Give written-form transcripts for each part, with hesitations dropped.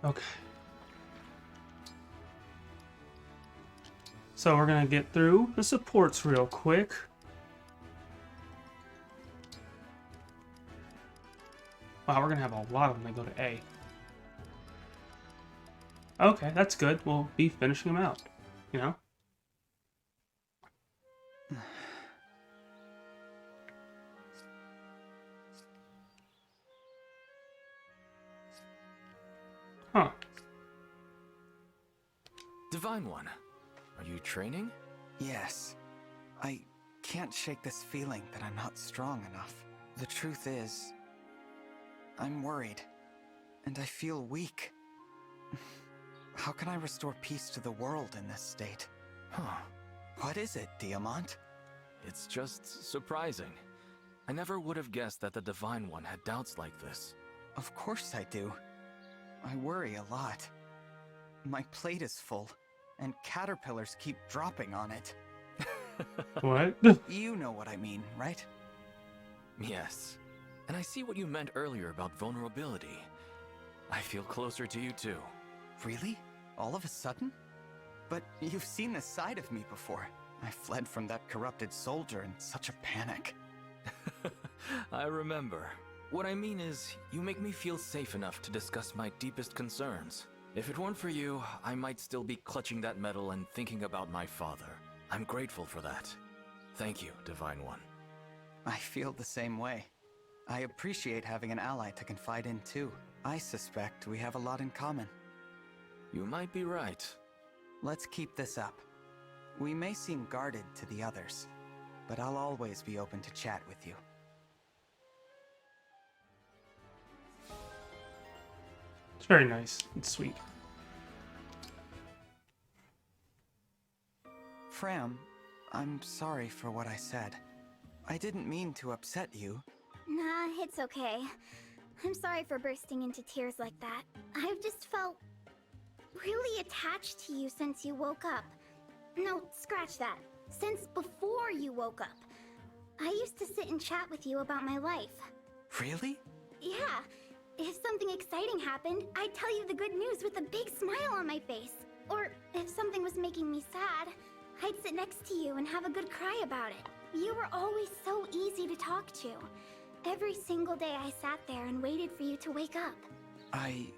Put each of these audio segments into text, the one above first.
Okay. So we're gonna get through the supports real quick. Wow, we're gonna have a lot of them that go to A. Okay, that's good. We'll be finishing them out, you know? Huh. Divine One, are you training? Yes. I can't shake this feeling that I'm not strong enough. The truth is, I'm worried, and I feel weak. How can I restore peace to the world in this state? Huh. What is it, Diamant? It's just surprising. I never would have guessed that the Divine One had doubts like this. Of course I do. I worry a lot. My plate is full, and caterpillars keep dropping on it. What? You know what I mean, right? Yes. And I see what you meant earlier about vulnerability. I feel closer to you too. Really? All of a sudden? But you've seen this side of me before. I fled from that corrupted soldier in such a panic. I remember. What I mean is, you make me feel safe enough to discuss my deepest concerns. If it weren't for you, I might still be clutching that medal and thinking about my father. I'm grateful for that. Thank you, Divine One. I feel the same way. I appreciate having an ally to confide in too. I suspect we have a lot in common. You might be right. Let's keep this up. We may seem guarded to the others, but I'll always be open to chat with you. It's very nice. It's sweet. Fram, I'm sorry for what I said. I didn't mean to upset you. Nah, it's okay. I'm sorry for bursting into tears like that. I've just felt really attached to you since you woke up. No, scratch that. Since before you woke up. I used to sit and chat with you about my life. Really? Yeah. If something exciting happened, I'd tell you the good news with a big smile on my face. Or if something was making me sad, I'd sit next to you and have a good cry about it. You were always so easy to talk to. Every single day I sat there and waited for you to wake up. I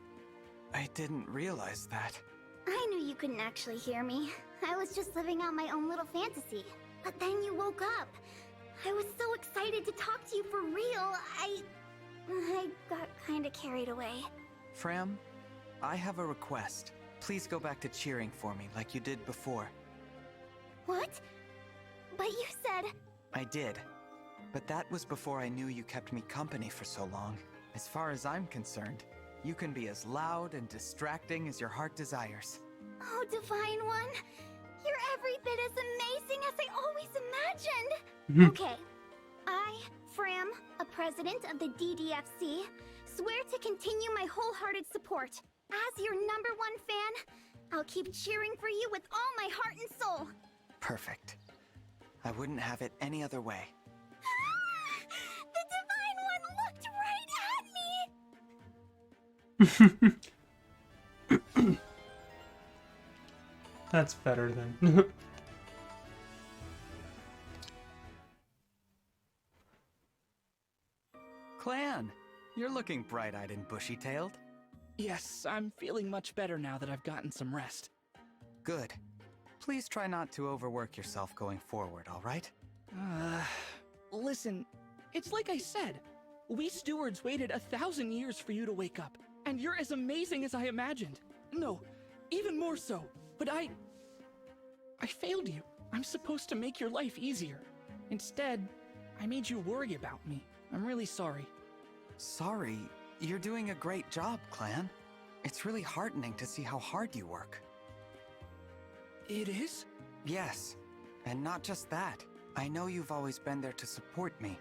didn't realize that. I knew you couldn't actually hear me. I was just living out my own little fantasy. But then you woke up. I was so excited to talk to you for real. I got kinda carried away. Fram, I have a request. Please go back to cheering for me like you did before. What? But you said... I did. But that was before I knew you kept me company for so long. As far as I'm concerned, you can be as loud and distracting as your heart desires. Oh, Divine One. You're every bit as amazing as I always imagined. Okay. I, Fram, a president of the DDFC, swear to continue my wholehearted support. As your #1 fan, I'll keep cheering for you with all my heart and soul. Perfect. I wouldn't have it any other way. The Divine One looked right at me! That's better than... Clan, you're looking bright-eyed and bushy-tailed. Yes, I'm feeling much better now that I've gotten some rest. Good. Please try not to overwork yourself going forward, all right? Listen, it's like I said. We stewards waited 1,000 years for you to wake up, and you're as amazing as I imagined. No, even more so. But I failed you. I'm supposed to make your life easier. Instead, I made you worry about me. I'm really sorry. Sorry? You're doing a great job, Clan. It's really heartening to see how hard you work. It is? Yes, and not just that. I know you've always been there to support me,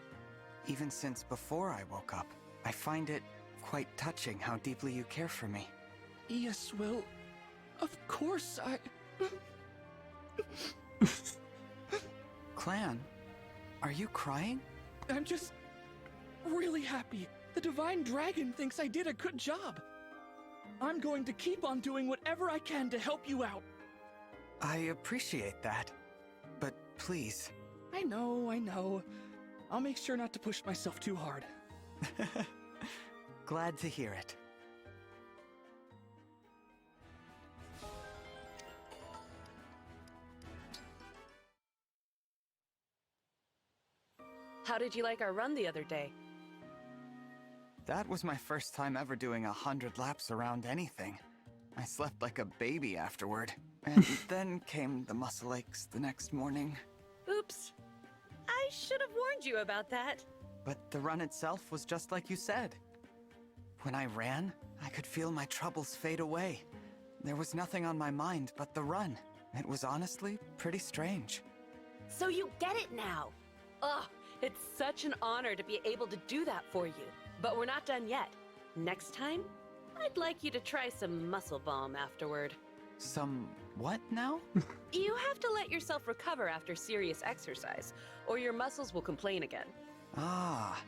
even since before I woke up. I find it quite touching how deeply you care for me. Yes, well, of course I... Clan, are you crying? I'm just really happy. The Divine Dragon thinks I did a good job. I'm going to keep on doing whatever I can to help you out. I appreciate that. But please. I know. I'll make sure not to push myself too hard. Glad to hear it. How did you like our run the other day? That was my first time ever doing 100 laps around anything. I slept like a baby afterward. And then came the muscle aches the next morning. Oops. I should have warned you about that. But the run itself was just like you said. When I ran, I could feel my troubles fade away. There was nothing on my mind but the run. It was honestly pretty strange. So you get it now. Ugh, it's such an honor to be able to do that for you. But we're not done yet. Next time, I'd like you to try some muscle balm afterward. Some what now? You have to let yourself recover after serious exercise, or your muscles will complain again. Ah,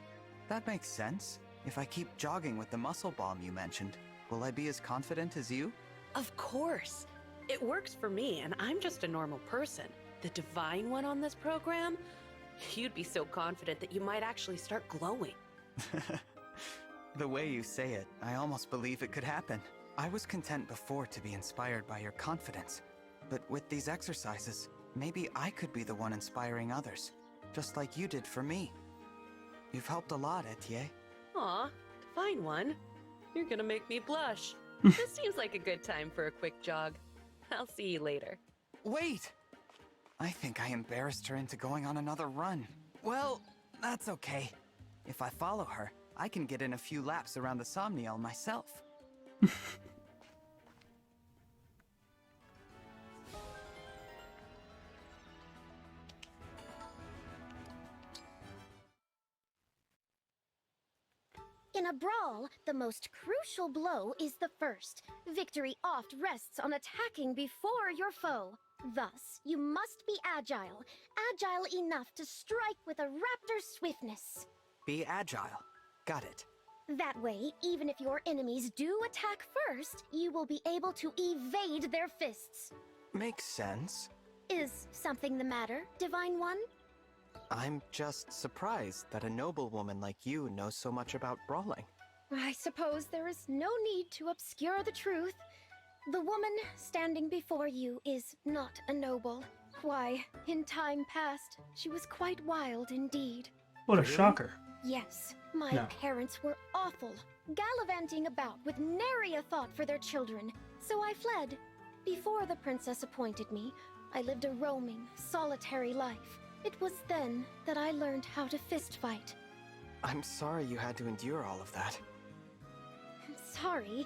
that makes sense. If I keep jogging with the muscle balm you mentioned, will I be as confident as you? Of course. It works for me, and I'm just a normal person. The divine one on this program? You'd be so confident that you might actually start glowing. The way you say it, I almost believe it could happen. I was content before to be inspired by your confidence, but with these exercises, maybe I could be the one inspiring others, just like you did for me. You've helped a lot, Etienne. Aw, divine one. You're gonna make me blush. This seems like a good time for a quick jog. I'll see you later. Wait! I think I embarrassed her into going on another run. Well, that's okay. If I follow her, I can get in a few laps around the Somniel myself. In a brawl, the most crucial blow is the first. Victory oft rests on attacking before your foe. Thus, you must be agile. Agile enough to strike with a raptor's swiftness. Be agile. Got it. That way, even if your enemies do attack first, you will be able to evade their fists. Makes sense. Is something the matter, Divine One? I'm just surprised that a noblewoman like you knows so much about brawling. I suppose there is no need to obscure the truth. The woman standing before you is not a noble. Why, in time past, she was quite wild indeed. What a shocker. Yes, my No. parents were awful, gallivanting about with nary a thought for their children, so I fled. Before the princess appointed me, I lived a roaming, solitary life. It was then that I learned how to fist fight. I'm sorry you had to endure all of that. Sorry.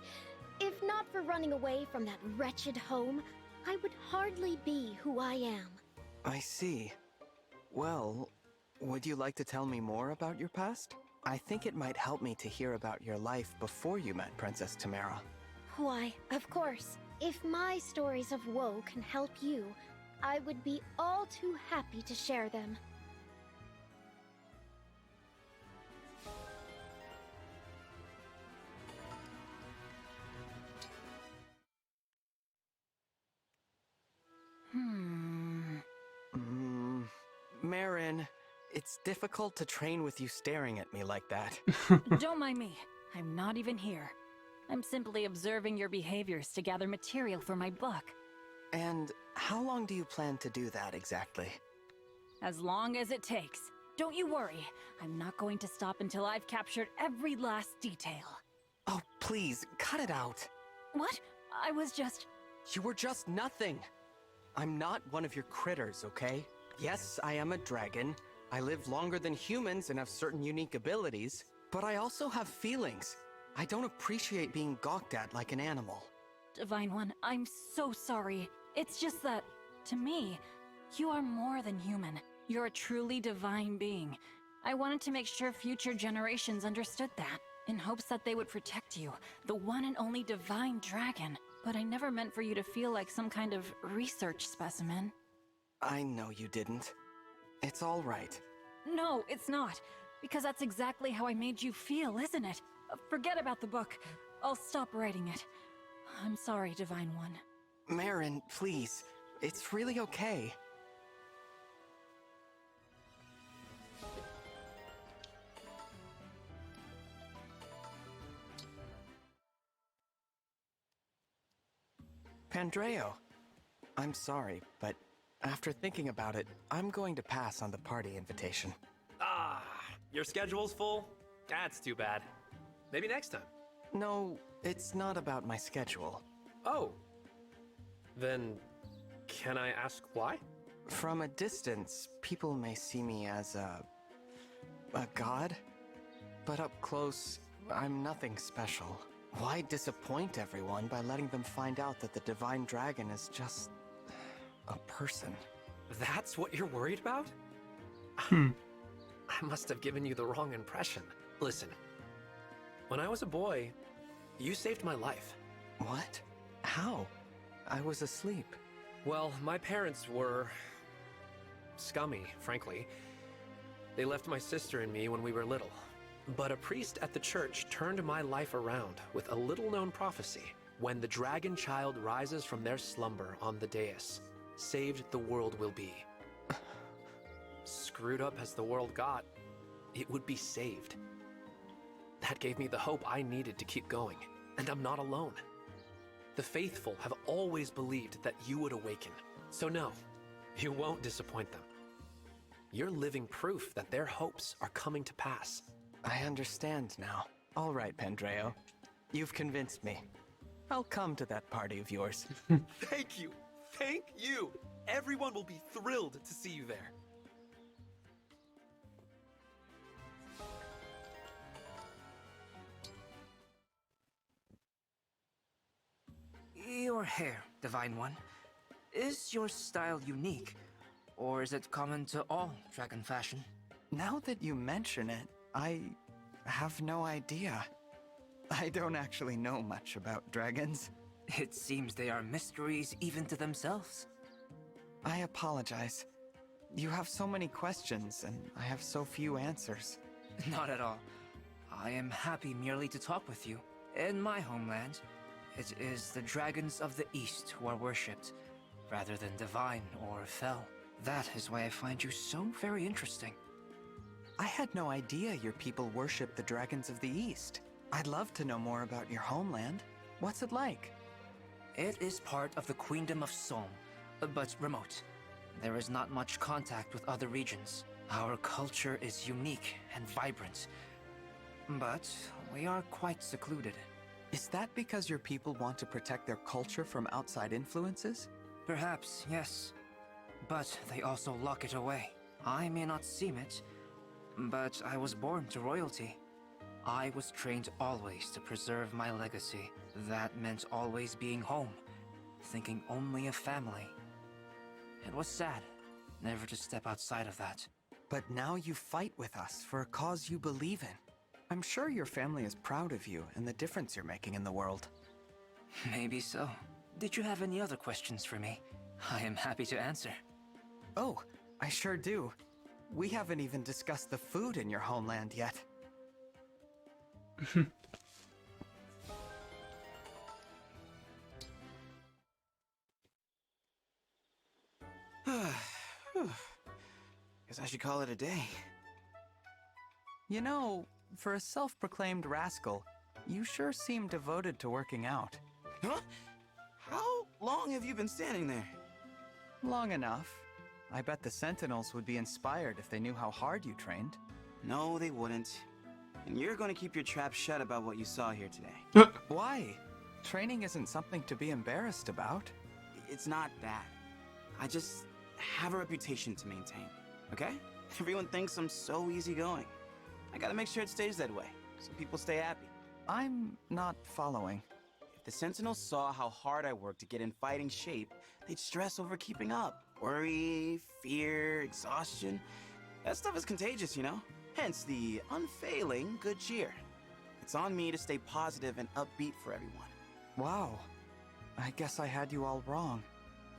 If not for running away from that wretched home, I would hardly be who I am. I see. Well, would you like to tell me more about your past? I think it might help me to hear about your life before you met Princess Tamara. Why, of course. If my stories of woe can help you, I would be all too happy to share them. Marin, it's difficult to train with you staring at me like that. Don't mind me. I'm not even here. I'm simply observing your behaviors to gather material for my book. And how long do you plan to do that exactly? As long as it takes. Don't you worry. I'm not going to stop until I've captured every last detail. Oh, please, cut it out. What? I was just... You were just nothing. I'm not one of your critters, okay? Yes, I am a dragon. I live longer than humans and have certain unique abilities, but I also have feelings. I don't appreciate being gawked at like an animal. Divine One, I'm so sorry. It's just that, to me, you are more than human. You're a truly divine being. I wanted to make sure future generations understood that, in hopes that they would protect you, the one and only divine dragon. But I never meant for you to feel like some kind of research specimen. I know you didn't. It's all right. No, it's not. Because that's exactly how I made you feel, isn't it? Forget about the book. I'll stop writing it. I'm sorry, Divine One. Marin, please. It's really okay. Pandreo, I'm sorry, but after thinking about it, I'm going to pass on the party invitation. Ah, your schedule's full? That's too bad. Maybe next time. No, it's not about my schedule. Oh. Then, can I ask why? From a distance, people may see me as a god, but up close, I'm nothing special. Why disappoint everyone by letting them find out that the Divine Dragon is just a person? That's what you're worried about? Hmm. I must have given you the wrong impression. Listen, when I was a boy, you saved my life. What? How? I was asleep. Well, my parents were scummy, frankly. They left my sister and me when we were little. But a priest at the church turned my life around with a little-known prophecy. When the dragon child rises from their slumber on the dais, saved the world will be. Screwed up as the world got, it would be saved. That gave me the hope I needed to keep going, and I'm not alone. The faithful have always believed that you would awaken. So no, you won't disappoint them. You're living proof that their hopes are coming to pass. I understand now. All right, Pandreo. You've convinced me. I'll come to that party of yours. Thank you! Thank you! Everyone will be thrilled to see you there. Your hair, Divine One. Is your style unique, or is it common to all dragon fashion? Now that you mention it, I have no idea. I don't actually know much about dragons. It seems they are mysteries even to themselves. I apologize. You have so many questions, and I have so few answers. Not at all. I am happy merely to talk with you. In my homeland, it is the dragons of the East who are worshipped, rather than divine or fell. That is why I find you so very interesting. I had no idea your people worship the dragons of the East. I'd love to know more about your homeland. What's it like? It is part of the Queendom of Somme, but remote. There is not much contact with other regions. Our culture is unique and vibrant, but we are quite secluded. Is that because your people want to protect their culture from outside influences? Perhaps, yes. But they also lock it away. I may not seem it, but I was born to royalty. I was trained always to preserve my legacy. That meant always being home, thinking only of family. It was sad, never to step outside of that. But now you fight with us for a cause you believe in. I'm sure your family is proud of you and the difference you're making in the world. Maybe so. Did you have any other questions for me? I am happy to answer. Oh, I sure do. We haven't even discussed the food in your homeland yet. Guess I should call it a day. You know, for a self-proclaimed rascal, you sure seem devoted to working out. Huh? How long have you been standing there? Long enough. I bet the Sentinels would be inspired if they knew how hard you trained. No, they wouldn't. And you're going to keep your trap shut about what you saw here today. Why? Training isn't something to be embarrassed about. It's not that. I just have a reputation to maintain, okay? Everyone thinks I'm so easygoing. I gotta make sure it stays that way, so people stay happy. I'm not following. If the Sentinels saw how hard I work to get in fighting shape, they'd stress over keeping up. Worry, fear, exhaustion. That stuff is contagious, you know? Hence the unfailing good cheer. It's on me to stay positive and upbeat for everyone. Wow. I guess I had you all wrong.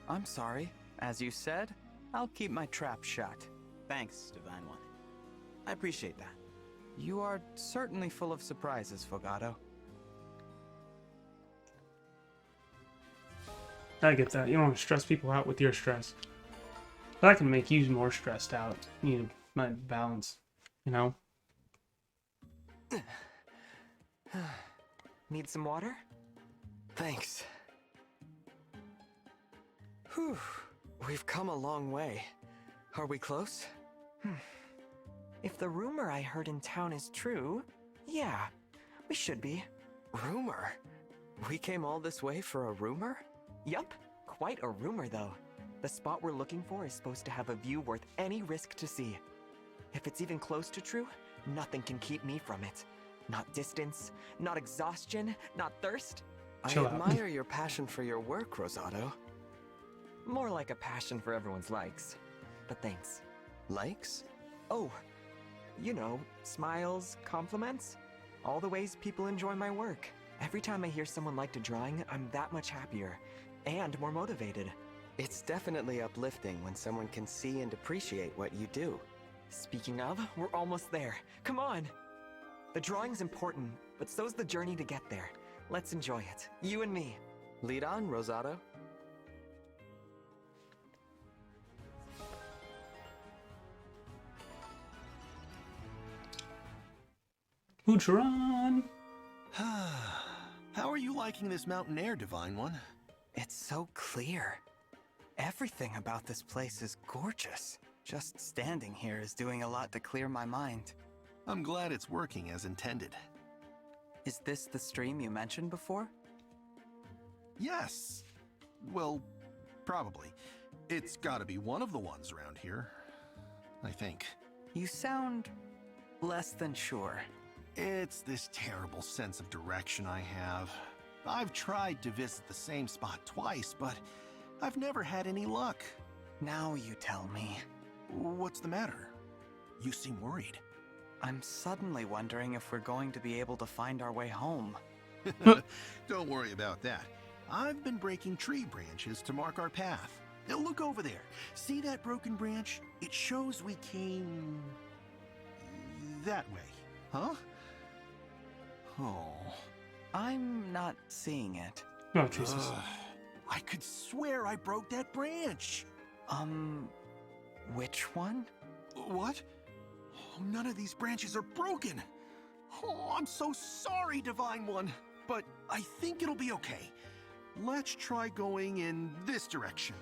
I'm sorry. As you said, I'll keep my trap shut. Thanks, Divine One. I appreciate that. You are certainly full of surprises, Fogado. I get that. You don't want to stress people out with your stress. But that can make you more stressed out. You need to balance, you know? Need some water? Thanks. Whew. We've come a long way. Are we close? If the rumor I heard in town is true, yeah, we should be. Rumor? We came all this way for a rumor? Yup, quite a rumor though. The spot we're looking for is supposed to have a view worth any risk to see. If it's even close to true, nothing can keep me from it. Not distance, not exhaustion, not thirst. Chill I out. admire your passion for your work, Rosado. More like a passion for everyone's likes. But thanks. Likes? Oh, you know, smiles, compliments. All the ways people enjoy my work. Every time I hear someone liked a drawing, I'm that much happier. And more motivated. It's definitely uplifting when someone can see and appreciate what you do. Speaking of, we're almost there. Come on! The drawing's important, but so's the journey to get there. Let's enjoy it. You and me. Lead on, Rosado. Hoochron! How are you liking this mountain air, Divine One? It's so clear. Everything about this place is gorgeous. Just standing here is doing a lot to clear my mind. I'm glad it's working as intended. Is this the stream you mentioned before? Yes. Well, probably. It's gotta be one of the ones around here. I think. You sound less than sure. It's this terrible sense of direction I have. I've tried to visit the same spot twice, but I've never had any luck. Now you tell me. What's the matter? You seem worried. I'm suddenly wondering if we're going to be able to find our way home. Don't worry about that. I've been breaking tree branches to mark our path. Now look over there. See that broken branch? It shows we came that way. Huh? Oh. I'm not seeing it. Oh, Jesus. I could swear I broke that branch. Which one? What? Oh, none of these branches are broken. Oh, I'm so sorry, Divine One. But I think it'll be okay. Let's try going in this direction.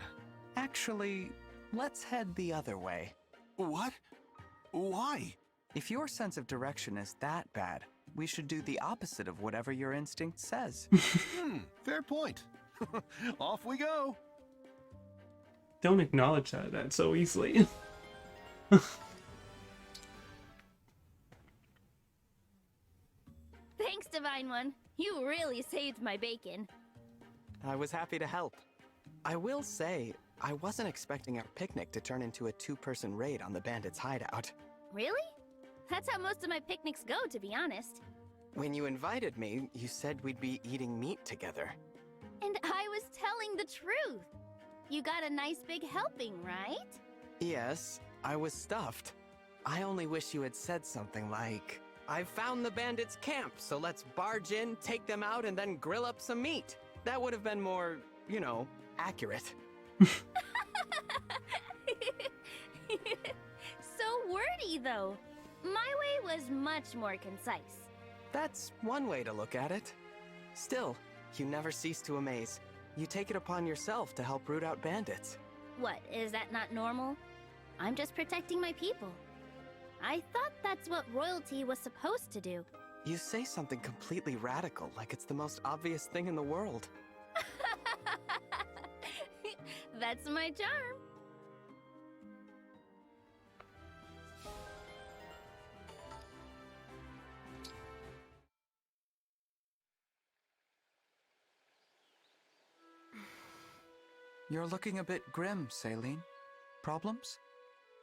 Actually, let's head the other way. What? Why? If your sense of direction is that bad, we should do the opposite of whatever your instinct says. Fair point. Off we go. Don't acknowledge that so easily. Thanks, Divine One. You really saved my bacon. I was happy to help. I will say, I wasn't expecting our picnic to turn into a two-person raid on the bandits' hideout. Really? That's how most of my picnics go, to be honest. When you invited me, you said we'd be eating meat together. And I was telling the truth. You got a nice big helping, right? Yes, I was stuffed. I only wish you had said something like, "I've found the bandits' camp, so let's barge in, take them out, and then grill up some meat." That would have been more, you know, accurate. So wordy, though. My way was much more concise. That's one way to look at it. Still, you never cease to amaze. You take it upon yourself to help root out bandits. What, is that not normal? I'm just protecting my people. I thought that's what royalty was supposed to do. You say something completely radical, like it's the most obvious thing in the world. That's my charm. You're looking a bit grim, Saline. Problems?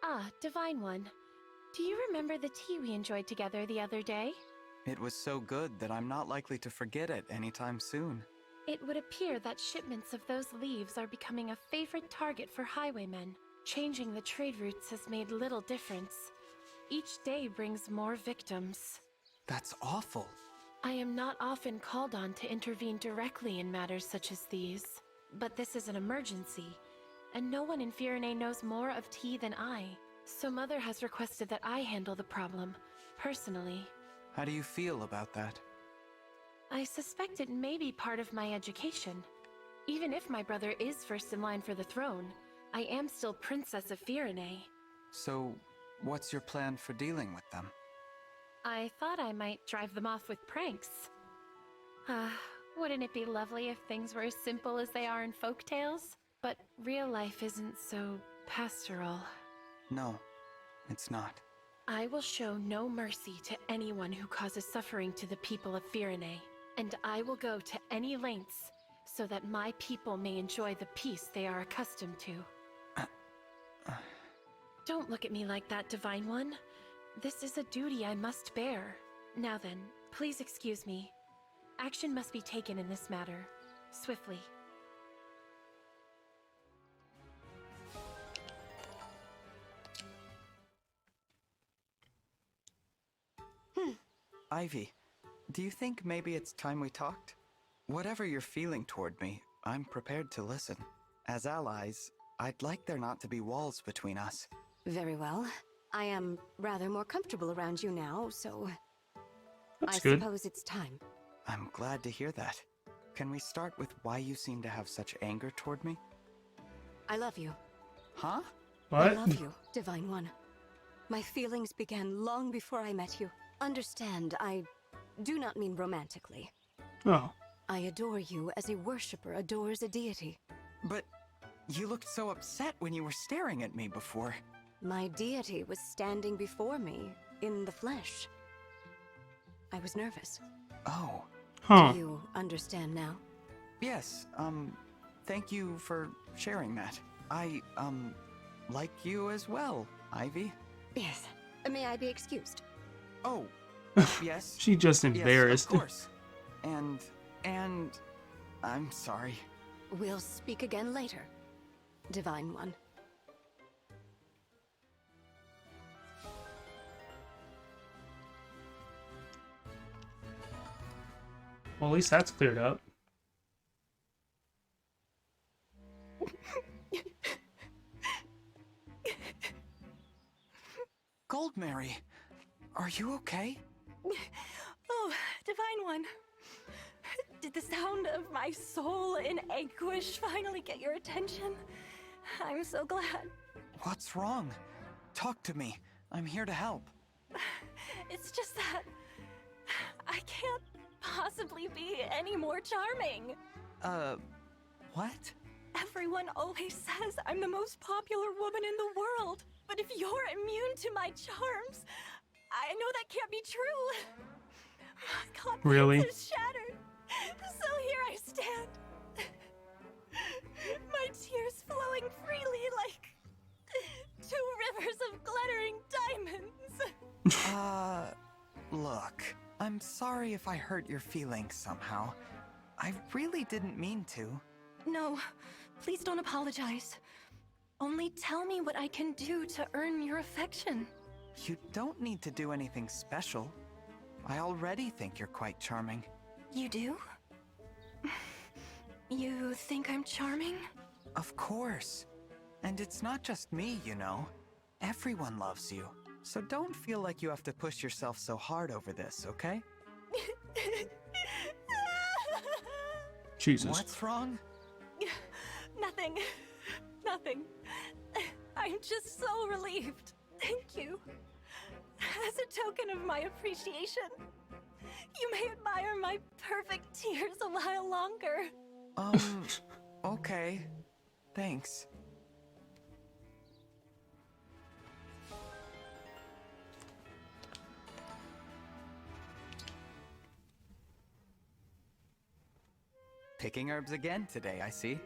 Ah, Divine One. Do you remember the tea we enjoyed together the other day? It was so good that I'm not likely to forget it anytime soon. It would appear that shipments of those leaves are becoming a favorite target for highwaymen. Changing the trade routes has made little difference. Each day brings more victims. That's awful. I am not often called on to intervene directly in matters such as these. But this is an emergency, and no one in Firene knows more of tea than I. So Mother has requested that I handle the problem, personally. How do you feel about that? I suspect it may be part of my education. Even if my brother is first in line for the throne, I am still Princess of Firene. So, what's your plan for dealing with them? I thought I might drive them off with pranks. Wouldn't it be lovely if things were as simple as they are in folk tales? But real life isn't so pastoral. No, it's not. I will show no mercy to anyone who causes suffering to the people of Firene, and I will go to any lengths so that my people may enjoy the peace they are accustomed to. Don't look at me like that, Divine One. This is a duty I must bear. Now then, please excuse me. Action must be taken in this matter, swiftly. Ivy, do you think maybe it's time we talked? Whatever you're feeling toward me, I'm prepared to listen. As allies, I'd like there not to be walls between us. Very well. I am rather more comfortable around you now, so... That's I good. suppose it's time. I'm glad to hear that. Can we start with why you seem to have such anger toward me? I love you. Huh? What? I love you, Divine One. My feelings began long before I met you. Understand, I do not mean romantically. Oh. I adore you as a worshipper adores a deity. But you looked so upset when you were staring at me before. My deity was standing before me, in the flesh. I was nervous. Oh. Huh. Do you understand now? Yes, thank you for sharing that. I, like you as well, Ivy. Yes. May I be excused? Oh, yes. She just embarrassed. Yes, of course. And, I'm sorry. We'll speak again later, Divine One. Well, at least that's cleared up. Goldmary, are you okay? Oh, Divine One. Did the sound of my soul in anguish finally get your attention? I'm so glad. What's wrong? Talk to me. I'm here to help. It's just that I can't possibly be any more charming. What? Everyone always says I'm the most popular woman in the world. But if you're immune to my charms, I know that can't be true. My confidence Really? is shattered. So here I stand. My tears flowing freely like 2 rivers of glittering diamonds. Look. I'm sorry if I hurt your feelings somehow. I really didn't mean to. No, please don't apologize. Only tell me what I can do to earn your affection. You don't need to do anything special. I already think you're quite charming. You do? You think I'm charming? Of course. And it's not just me, you know. Everyone loves you. So don't feel like you have to push yourself so hard over this, okay? Jesus. What's wrong? Nothing. Nothing. I'm just so relieved. Thank you. As a token of my appreciation, you may admire my perfect tears a while longer. Okay. Thanks. Picking herbs again today, I see.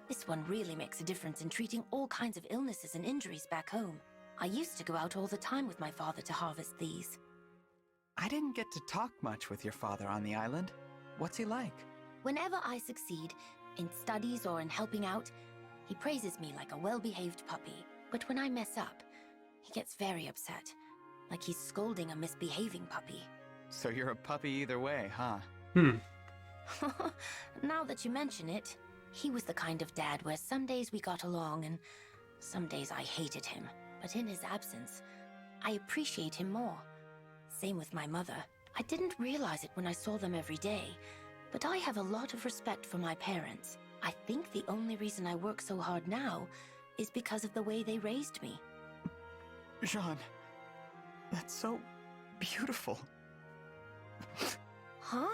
This one really makes a difference in treating all kinds of illnesses and injuries back home. I used to go out all the time with my father to harvest these. I didn't get to talk much with your father on the island. What's he like? Whenever I succeed, in studies or in helping out, he praises me like a well-behaved puppy. But when I mess up, he gets very upset, like he's scolding a misbehaving puppy. So you're a puppy either way, huh? Now that you mention it, He was the kind of dad where some days we got along and some days I hated him. But in his absence, I appreciate him more. Same with my mother. I didn't realize it when I saw them every day, but I have a lot of respect for my parents. I think the only reason I work so hard now is because of the way they raised me. Jean, that's so beautiful. Huh?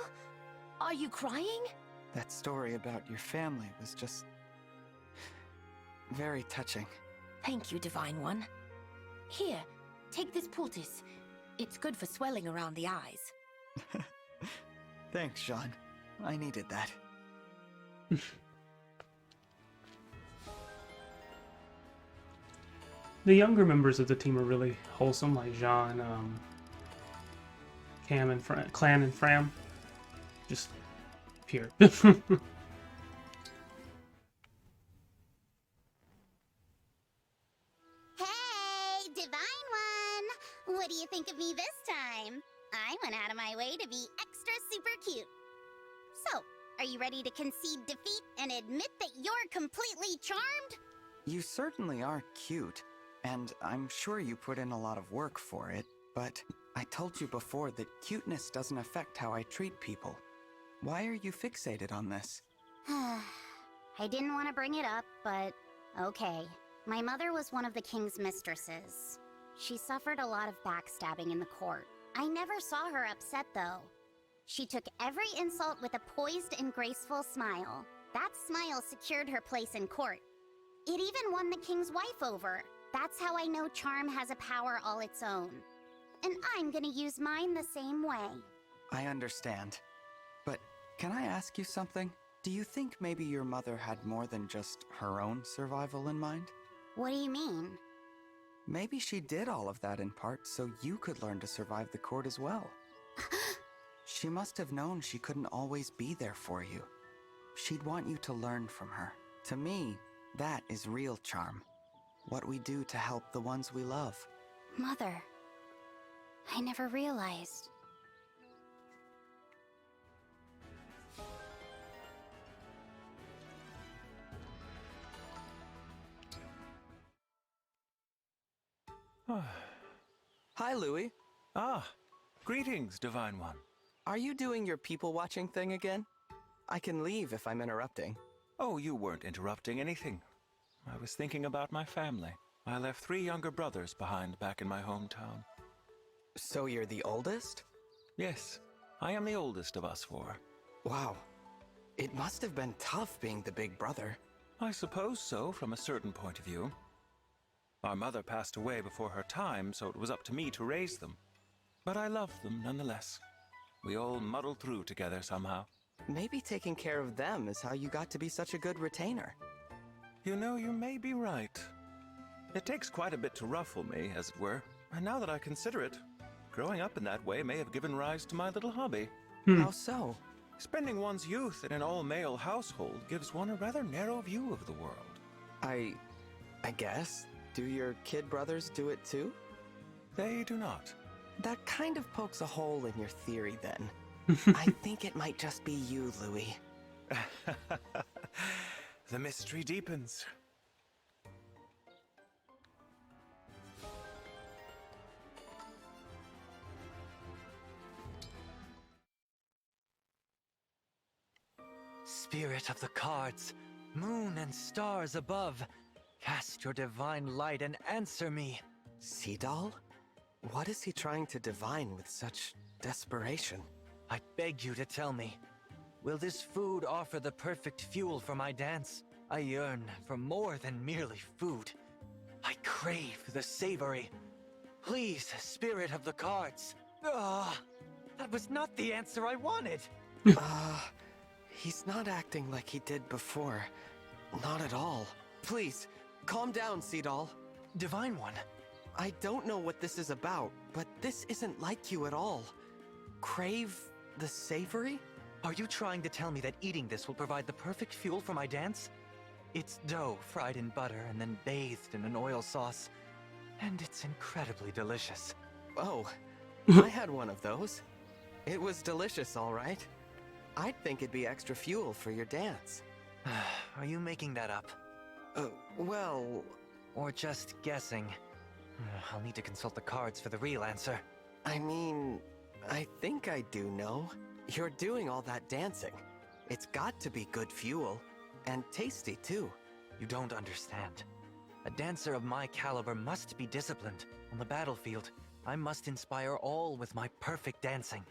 Are you crying? That story about your family was just very touching. Thank you, Divine One. Here, take this poultice. It's good for swelling around the eyes. Thanks, Jean. I needed that. The younger members of the team are really wholesome, like Jean, Cam, and Clan and Fram. Just pure. Hey, Divine One! What do you think of me this time? I went out of my way to be extra super cute. So, are you ready to concede defeat and admit that you're completely charmed? You certainly are cute, and I'm sure you put in a lot of work for it, but I told you before that cuteness doesn't affect how I treat people. Why are you fixated on this? I didn't want to bring it up, but okay. My mother was one of the king's mistresses. She suffered a lot of backstabbing in the court. I never saw her upset, though. She took every insult with a poised and graceful smile. That smile secured her place in court. It even won the king's wife over. That's how I know charm has a power all its own. And I'm gonna use mine the same way. I understand. But can I ask you something? Do you think maybe your mother had more than just her own survival in mind? What do you mean? Maybe she did all of that in part so you could learn to survive the court as well. She must have known she couldn't always be there for you. She'd want you to learn from her. To me, that is real charm. What we do to help the ones we love. Mother, I never realized. Hi, Louis. Ah, greetings, Divine One. Are you doing your people-watching thing again? I can leave if I'm interrupting. Oh, you weren't interrupting anything. I was thinking about my family. I left 3 younger brothers behind back in my hometown. So you're the oldest? Yes, I am the oldest of us 4. Wow. It must have been tough being the big brother. I suppose so, from a certain point of view. Our mother passed away before her time, so it was up to me to raise them. But I loved them nonetheless. We all muddled through together somehow. Maybe taking care of them is how you got to be such a good retainer. You know, you may be right. It takes quite a bit to ruffle me, as it were. And now that I consider it, growing up in that way may have given rise to my little hobby. How so? Spending one's youth in an all-male household gives one a rather narrow view of the world. I guess. Do your kid brothers do it too? They do not. That kind of pokes a hole in your theory then. I think it might just be you, Louis. The mystery deepens. Spirit of the cards, moon and stars above, cast your divine light and answer me. Seadoll? What is he trying to divine with such desperation? I beg you to tell me. Will this food offer the perfect fuel for my dance? I yearn for more than merely food. I crave the savory. Please, spirit of the cards. That was not the answer I wanted. He's not acting like he did before. Not at all. Please, calm down, Seadoll. Divine One. I don't know what this is about, but this isn't like you at all. Crave the savory? Are you trying to tell me that eating this will provide the perfect fuel for my dance? It's dough fried in butter and then bathed in an oil sauce. And it's incredibly delicious. Oh, I had one of those. It was delicious, all right. I'd think it'd be extra fuel for your dance. Are you making that up? Well... Or just guessing? I'll need to consult the cards for the real answer. I mean, I think I do know. You're doing all that dancing. It's got to be good fuel. And tasty, too. You don't understand. A dancer of my caliber must be disciplined. On the battlefield, I must inspire all with my perfect dancing.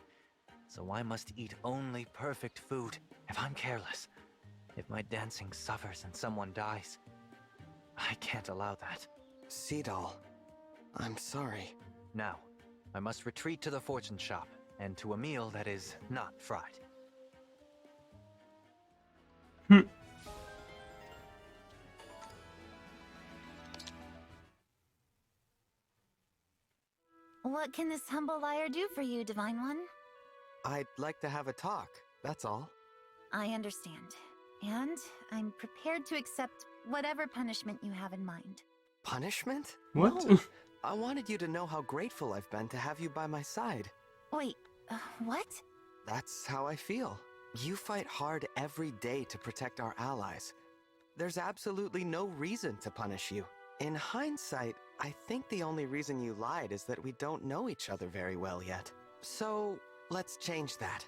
So I must eat only perfect food. If I'm careless, if my dancing suffers and someone dies, I can't allow that. Seedal, I'm sorry. Now, I must retreat to the fortune shop, and to a meal that is not fried. What can this humble liar do for you, Divine One? I'd like to have a talk, that's all. I understand. And I'm prepared to accept whatever punishment you have in mind. Punishment? What? No. I wanted you to know how grateful I've been to have you by my side. Wait, what? That's how I feel. You fight hard every day to protect our allies. There's absolutely no reason to punish you. In hindsight, I think the only reason you lied is that we don't know each other very well yet. So, let's change that.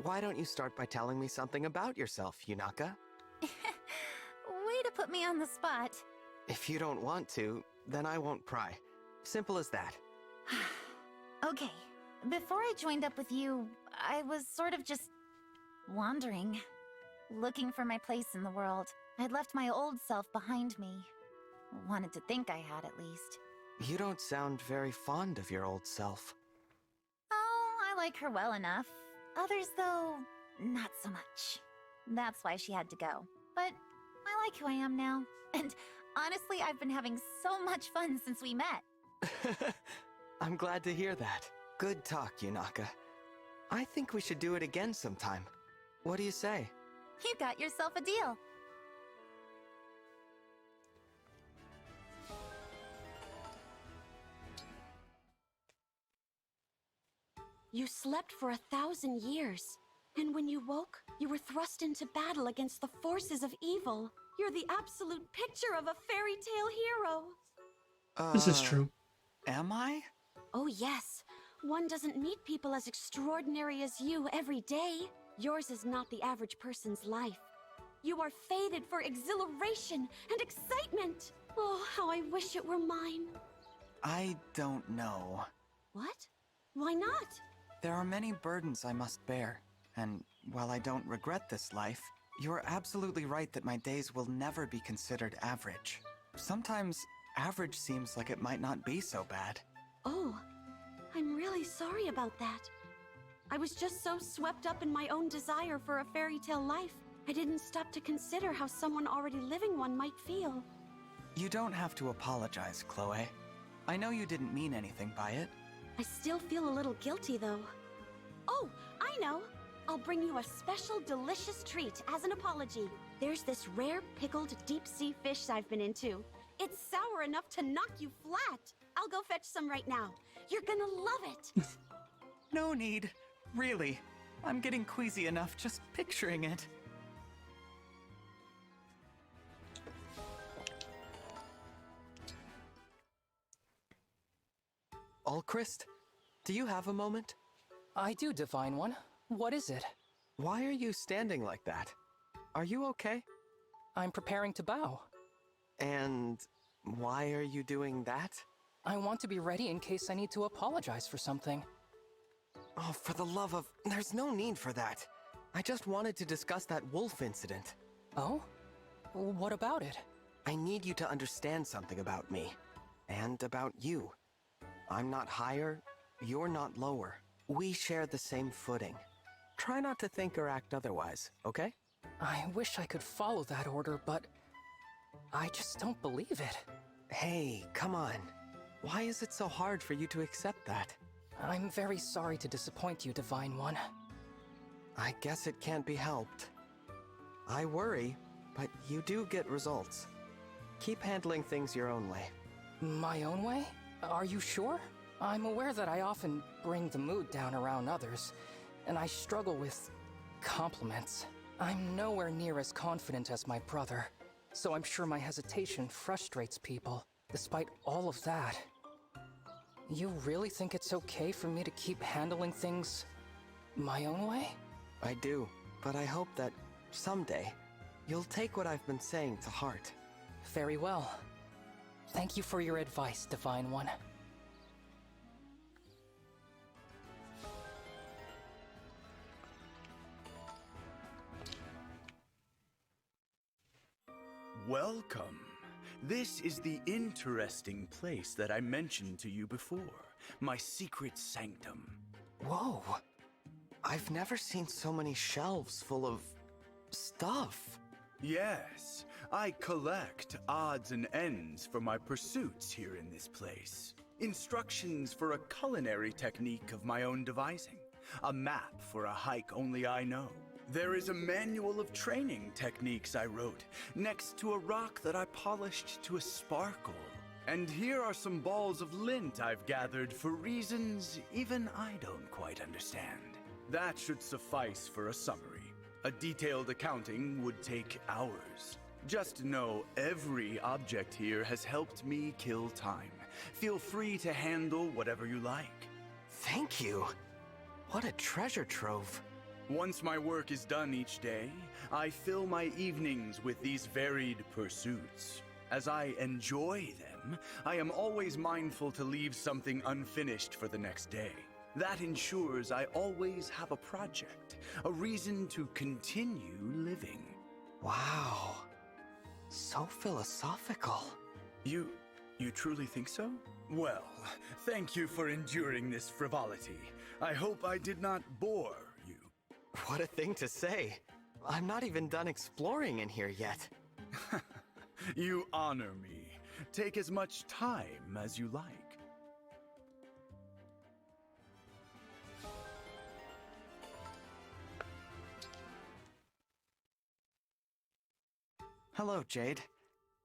Why don't you start by telling me something about yourself, Yunaka? Way to put me on the spot. If you don't want to, then I won't pry. Simple as that. Okay, before I joined up with you, I was sort of just wandering, looking for my place in the world. I'd left my old self behind me. Wanted to think I had, at least. You don't sound very fond of your old self. Oh, I like her well enough. Others, though, not so much. That's why she had to go. But I like who I am now. And honestly, I've been having so much fun since we met. I'm glad to hear that. Good talk, Yunaka. I think we should do it again sometime. What do you say? You got yourself a deal. You slept for 1,000 years. And when you woke, you were thrust into battle against the forces of evil. You're the absolute picture of a fairy tale hero. This is true. Am I? Oh yes. One doesn't meet people as extraordinary as you every day. Yours is not the average person's life. You are fated for exhilaration and excitement. Oh, how I wish it were mine. I don't know. What? Why not? There are many burdens I must bear, and while I don't regret this life, you're absolutely right that my days will never be considered average. Sometimes, average seems like it might not be so bad. Oh, I'm really sorry about that. I was just so swept up in my own desire for a fairy tale life, I didn't stop to consider how someone already living one might feel. You don't have to apologize, Chloe. I know you didn't mean anything by it. I still feel a little guilty, though. Oh, I know! I'll bring you a special delicious treat as an apology. There's this rare pickled deep-sea fish I've been into. It's sour enough to knock you flat. I'll go fetch some right now. You're gonna love it. No need. Really. I'm getting queasy enough just picturing it. Alchrist, do you have a moment? I do, Divine One. What is it? Why are you standing like that? Are you okay? I'm preparing to bow. And why are you doing that? I want to be ready in case I need to apologize for something. Oh, for the love of... There's no need for that. I just wanted to discuss that wolf incident. Oh? What about it? I need you to understand something about me. And about you. I'm not higher, you're not lower. We share the same footing. Try not to think or act otherwise, okay? I wish I could follow that order, but I just don't believe it. Hey, come on. Why is it so hard for you to accept that? I'm very sorry to disappoint you, Divine One. I guess it can't be helped. I worry, but you do get results. Keep handling things your own way. My own way? Are you sure? I'm aware that I often bring the mood down around others, and I struggle with compliments. I'm nowhere near as confident as my brother, so I'm sure my hesitation frustrates people. Despite all of that, you really think it's okay for me to keep handling things my own way? I do, but I hope that someday you'll take what I've been saying to heart. Very well. Thank you for your advice, Divine One. Welcome. This is the interesting place that I mentioned to you before. My secret sanctum. Whoa! I've never seen so many shelves full of stuff. Yes, I collect odds and ends for my pursuits here in this place. Instructions for a culinary technique of my own devising. A map for a hike only I know. There is a manual of training techniques I wrote, next to a rock that I polished to a sparkle. And here are some balls of lint I've gathered for reasons even I don't quite understand. That should suffice for a summary. A detailed accounting would take hours. Just know every object here has helped me kill time. Feel free to handle whatever you like. Thank you. What a treasure trove. Once my work is done each day, I fill my evenings with these varied pursuits. As I enjoy them, I am always mindful to leave something unfinished for the next day. That ensures I always have a project, a reason to continue living. Wow. So philosophical. You truly think so? Well, thank you for enduring this frivolity. I hope I did not bore you. What a thing to say. I'm not even done exploring in here yet. You honor me. Take as much time as you like. Hello, Jade.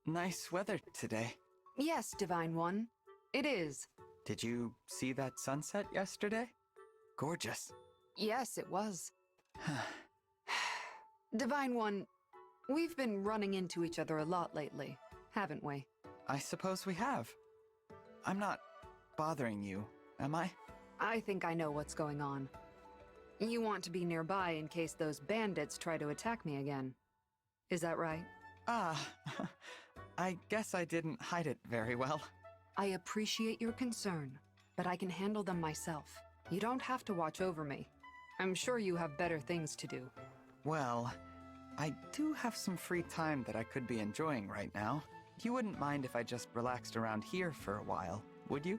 Nice weather today. Yes, Divine One. It is. Did you see that sunset yesterday? Gorgeous. Yes, it was. Divine One, we've been running into each other a lot lately, haven't we? I suppose we have. I'm not bothering you, am I? I think I know what's going on. You want to be nearby in case those bandits try to attack me again. Is that right? I guess I didn't hide it very well. I appreciate your concern, but I can handle them myself. You don't have to watch over me. I'm sure you have better things to do. Well, I do have some free time that I could be enjoying right now. You wouldn't mind if I just relaxed around here for a while, would you?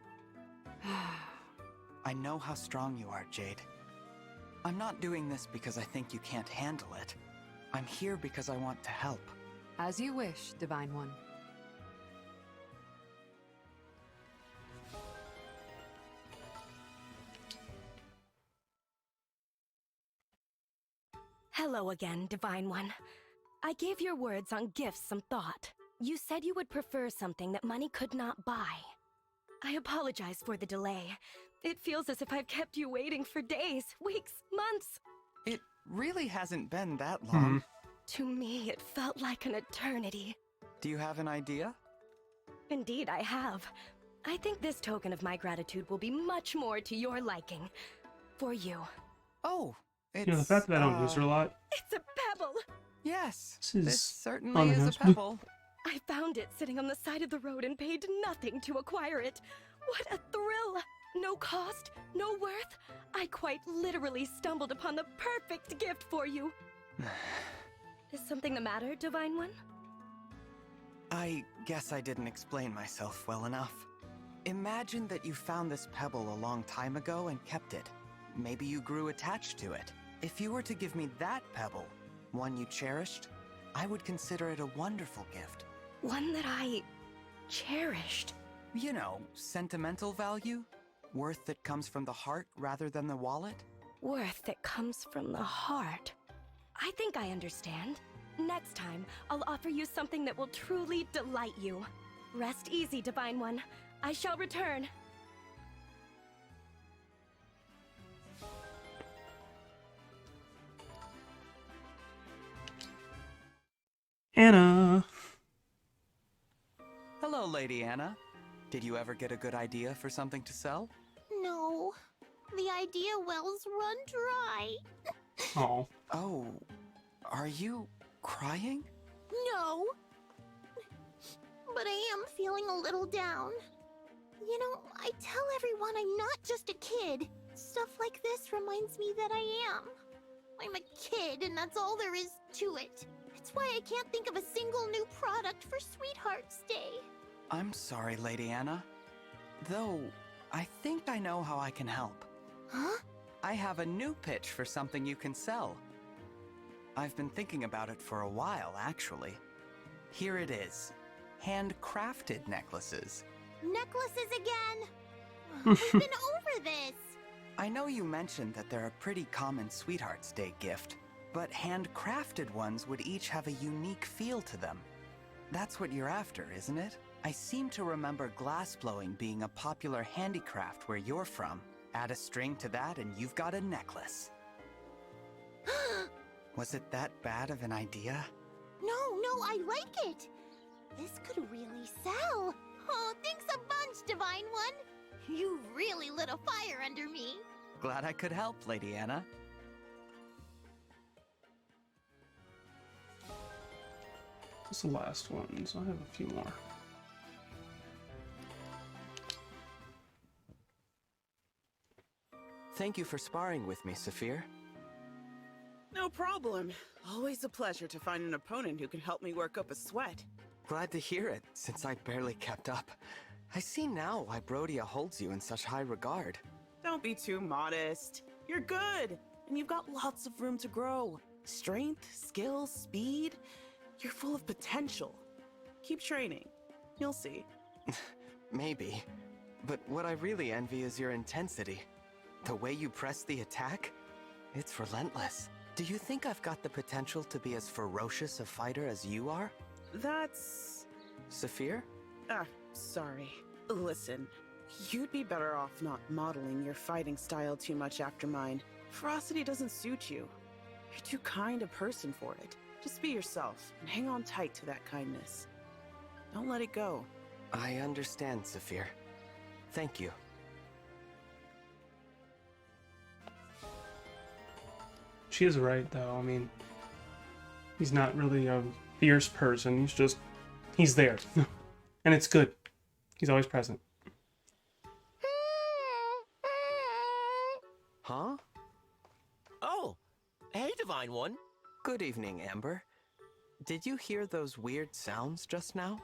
I know how strong you are, Jade. I'm not doing this because I think you can't handle it. I'm here because I want to help. As you wish, Divine One. Hello again, Divine One. I gave your words on gifts some thought. You said you would prefer something that money could not buy. I apologize for the delay. It feels as if I've kept you waiting for days, weeks, months. It really hasn't been that long. To me, it felt like an eternity. Do you have an idea? Indeed, I have. I think this token of my gratitude will be much more to your liking. For you. Oh, it's... You know, the fact that I don't use her a lot. It's a pebble! Yes, this certainly is a pebble. I found it sitting on the side of the road and paid nothing to acquire it. What a thrill! No cost, no worth. I quite literally stumbled upon the perfect gift for you. Is something the matter, Divine One? I guess I didn't explain myself well enough. Imagine that you found this pebble a long time ago and kept it. Maybe you grew attached to it. If you were to give me that pebble, one you cherished, I would consider it a wonderful gift. One that I cherished? You know, sentimental value? Worth that comes from the heart rather than the wallet? Worth that comes from the heart. I think I understand. Next time, I'll offer you something that will truly delight you. Rest easy, Divine One. I shall return. Anna. Hello, Lady Anna. Did you ever get a good idea for something to sell? No, the idea wells run dry. Oh. Oh, are you crying? No, but I am feeling a little down. You know, I tell everyone I'm not just a kid. Stuff like this reminds me that I am. I'm a kid, and that's all there is to it. It's why I can't think of a single new product for Sweetheart's Day. I'm sorry, Lady Anna. Though, I think I know how I can help. Huh? I have a new pitch for something you can sell. I've been thinking about it for a while, actually. Here it is. Handcrafted necklaces. Necklaces again? We've been over this. I know you mentioned that they're a pretty common Sweetheart's Day gift, but handcrafted ones would each have a unique feel to them. That's what you're after, isn't it? I seem to remember glassblowing being a popular handicraft where you're from. Add a string to that and you've got a necklace. Was it that bad of an idea? No, I like it. This could really sell. Oh, thanks a bunch, Divine One. You really lit a fire under me. Glad I could help, Lady Anna. That's the last one, so I have a few more. Thank you for sparring with me, Saphir. No problem. Always a pleasure to find an opponent who can help me work up a sweat. Glad to hear it, since I barely kept up. I see now why Brodia holds you in such high regard. Don't be too modest. You're good, and you've got lots of room to grow. Strength, skill, speed. You're full of potential. Keep training. You'll see. Maybe. But what I really envy is your intensity. The way you press the attack, it's relentless. Do you think I've got the potential to be as ferocious a fighter as you are? That's... Saphir? Sorry. Listen, you'd be better off not modeling your fighting style too much after mine. Ferocity doesn't suit you. You're too kind a person for it. Just be yourself and hang on tight to that kindness. Don't let it go. I understand, Saphir. Thank you. She is right, though. I mean, he's not really a fierce person. He's there. And it's good. He's always present. Huh? Oh, hey, Divine One. Good evening, Amber. Did you hear those weird sounds just now?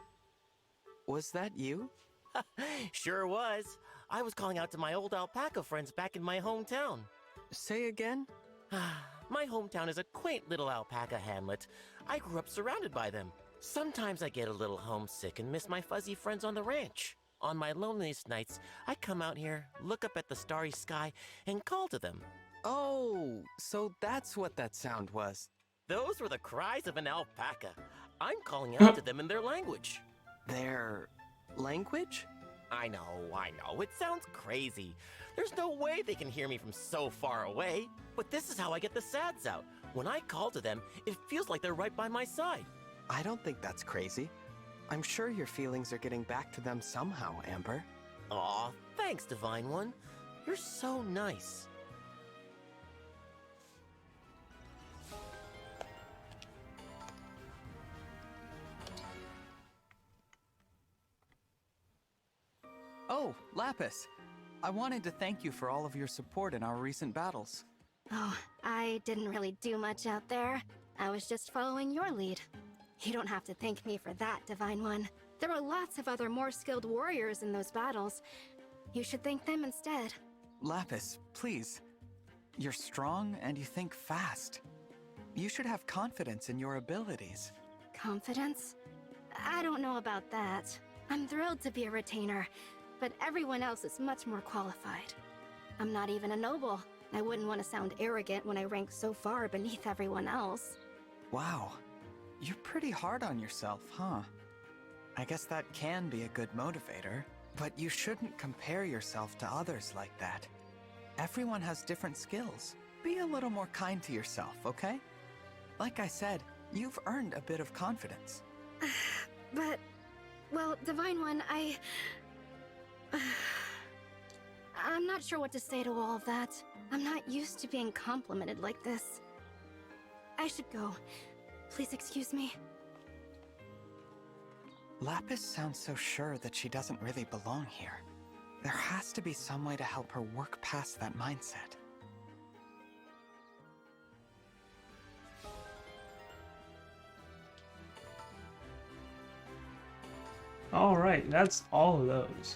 Was that you? Sure was. I was calling out to my old alpaca friends back in my hometown. Say again? My hometown is a quaint little alpaca hamlet. I grew up surrounded by them. Sometimes I get a little homesick and miss my fuzzy friends on the ranch. On my loneliest nights, I come out here, look up at the starry sky, and call to them. Oh, so that's what that sound was. Those were the cries of an alpaca. I'm calling out to them in their language. Their language? I know. It sounds crazy. There's no way they can hear me from so far away. But this is how I get the sads out. When I call to them, it feels like they're right by my side. I don't think that's crazy. I'm sure your feelings are getting back to them somehow, Amber. Aw, thanks, Divine One. You're so nice. Oh, Lapis. I wanted to thank you for all of your support in our recent battles. Oh, I didn't really do much out there. I was just following your lead. You don't have to thank me for that, Divine One. There were lots of other more skilled warriors in those battles. You should thank them instead. Lapis, please. You're strong and you think fast. You should have confidence in your abilities. Confidence? I don't know about that. I'm thrilled to be a retainer, but everyone else is much more qualified. I'm not even a noble. I wouldn't want to sound arrogant when I rank so far beneath everyone else. Wow. You're pretty hard on yourself, huh? I guess that can be a good motivator, but you shouldn't compare yourself to others like that. Everyone has different skills. Be a little more kind to yourself, okay? Like I said, You've earned a bit of confidence. But, well, Divine One, I'm not sure what to say to all of that. I'm not used to being complimented like this. I should go. Please excuse me. Lapis sounds so sure that she doesn't really belong here. There has to be some way to help her work past that mindset. All right, that's all of those.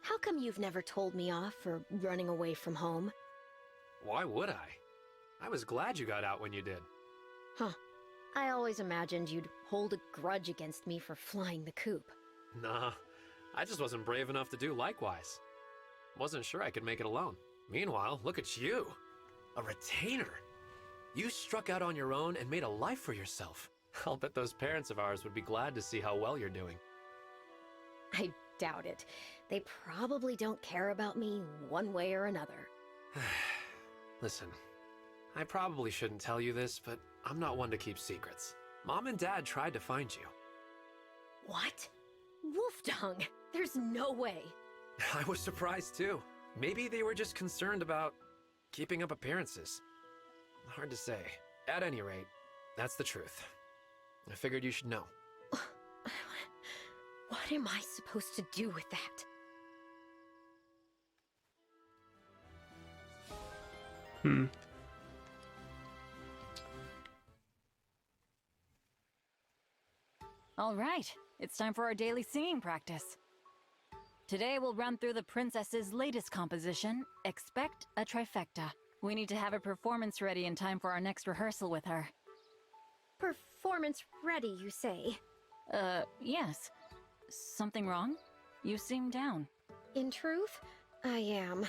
How come you've never told me off for running away from home? Why would I? I was glad you got out when you did. Huh. I always imagined you'd hold a grudge against me for flying the coop. Nah, I just wasn't brave enough to do likewise. Wasn't sure I could make it alone. Meanwhile, look at you. A retainer. You struck out on your own and made a life for yourself. I'll bet those parents of ours would be glad to see how well you're doing. I doubt it. They probably don't care about me one way or another. Listen, I probably shouldn't tell you this, but I'm not one to keep secrets. Mom and Dad tried to find you. What? Wolf dung? There's no way. I was surprised too. Maybe they were just concerned about keeping up appearances. Hard to say. At any rate, that's the truth. I figured you should know. What am I supposed to do with that? All right, it's time for our daily singing practice. Today we'll run through the princess's latest composition, Expect a Trifecta. We need to have a performance ready in time for our next rehearsal with her. Performance ready, you say? Yes. Something wrong? You seem down. In truth, I am.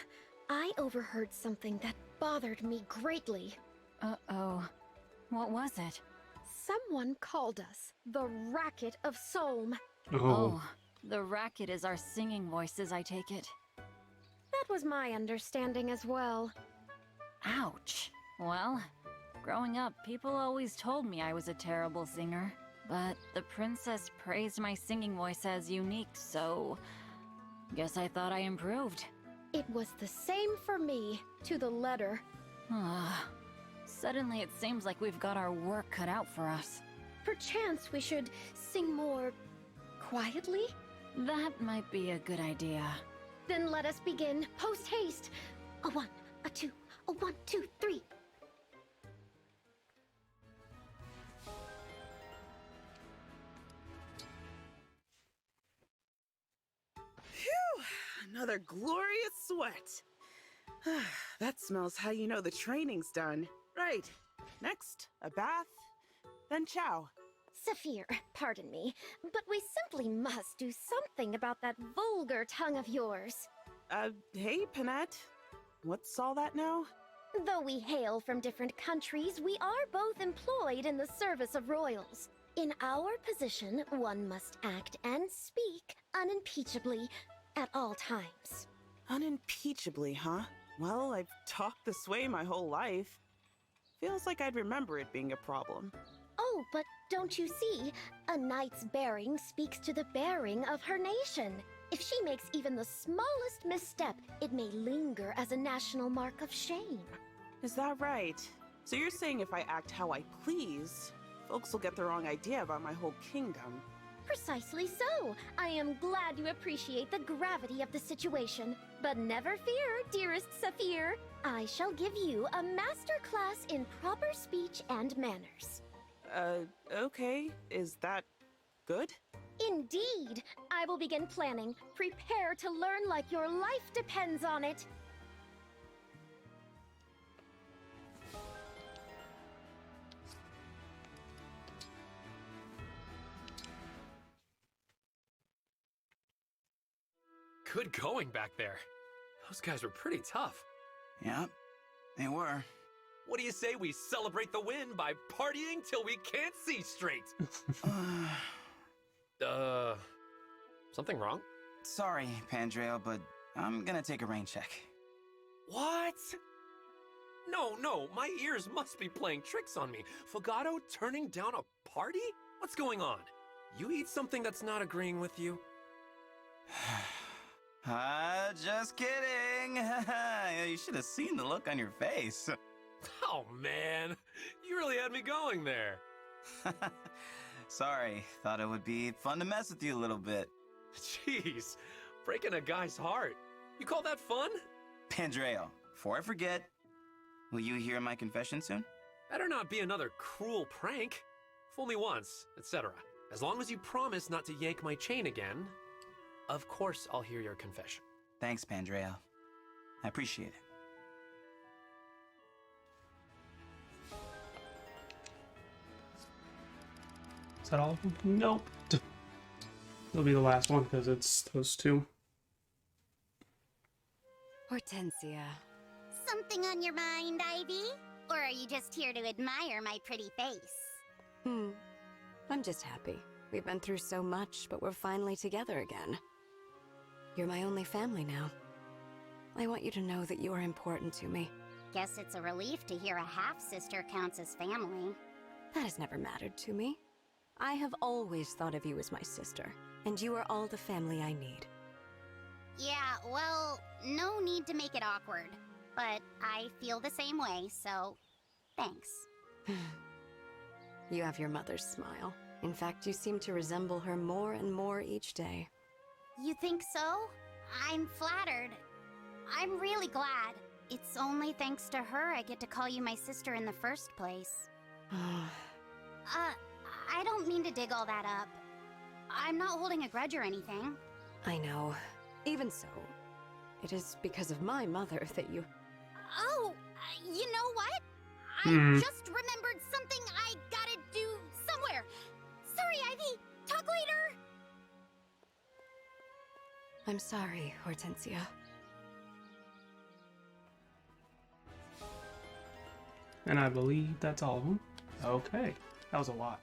I overheard something that bothered me greatly. Uh-oh. What was it? Someone called us the Racket of Solm. Oh, the racket is our singing voices, I take it. That was my understanding as well. Ouch. Well, growing up, people always told me I was a terrible singer. But the princess praised my singing voice as unique, so guess I thought I improved. It was the same for me, to the letter. Suddenly it seems like we've got our work cut out for us. Perchance we should sing more quietly? That might be a good idea. Then let us begin post-haste. A 1, a 2, a 1, 2, 3. Phew! Another glorious sweat. That smells how you know the training's done. Right. Next, a bath, then chow. Saphir, pardon me, but we simply must do something about that vulgar tongue of yours. Hey, Panette. What's all that now? Though we hail from different countries, we are both employed in the service of royals. In our position, one must act and speak unimpeachably at all times. Unimpeachably, huh? Well, I've talked this way my whole life. Feels like I'd remember it being a problem. Oh, but don't you see? A knight's bearing speaks to the bearing of her nation. If she makes even the smallest misstep, it may linger as a national mark of shame. Is that right? So you're saying if I act how I please, folks will get the wrong idea about my whole kingdom? Precisely so. I am glad you appreciate the gravity of the situation. But never fear, dearest Saphir. I shall give you a master class in proper speech and manners. Okay. Is that good? Indeed. I will begin planning. Prepare to learn like your life depends on it. Good going back there. Those guys were pretty tough. Yep, they were. What do you say we celebrate the win by partying till we can't see straight? Something wrong? Sorry, Pandreo, but I'm gonna take a rain check. What? No, my ears must be playing tricks on me. Fogado turning down a party? What's going on? You eat something that's not agreeing with you? Just kidding. You should have seen the look on your face. Oh man, you really had me going there. Sorry, thought it would be fun to mess with you a little bit. Jeez, breaking a guy's heart. You call that fun? Pandreo, before I forget, will you hear my confession soon? Better not be another cruel prank. Fool me once, etc. As long as you promise not to yank my chain again, of course I'll hear your confession. Thanks, Pandreo. I appreciate it. Is that all of them? Nope. It'll be the last one because it's those two. Hortensia. Something on your mind, Ivy? Or are you just here to admire my pretty face? I'm just happy. We've been through so much, but we're finally together again. You're my only family now. I want you to know that you are important to me. Guess it's a relief to hear a half-sister counts as family. That has never mattered to me. I have always thought of you as my sister, and you are all the family I need. Yeah, well, no need to make it awkward. But I feel the same way, so thanks. You have your mother's smile. In fact, you seem to resemble her more and more each day. You think so? I'm flattered. I'm really glad. It's only thanks to her I get to call you my sister in the first place. I don't mean to dig all that up. I'm not holding a grudge or anything. I know. Even so, it is because of my mother that you... Oh, you know what? I just remembered something I gotta do somewhere. Sorry, Ivy. Talk later. I'm sorry, Hortensia. And I believe that's all of them. Okay, that was a lot.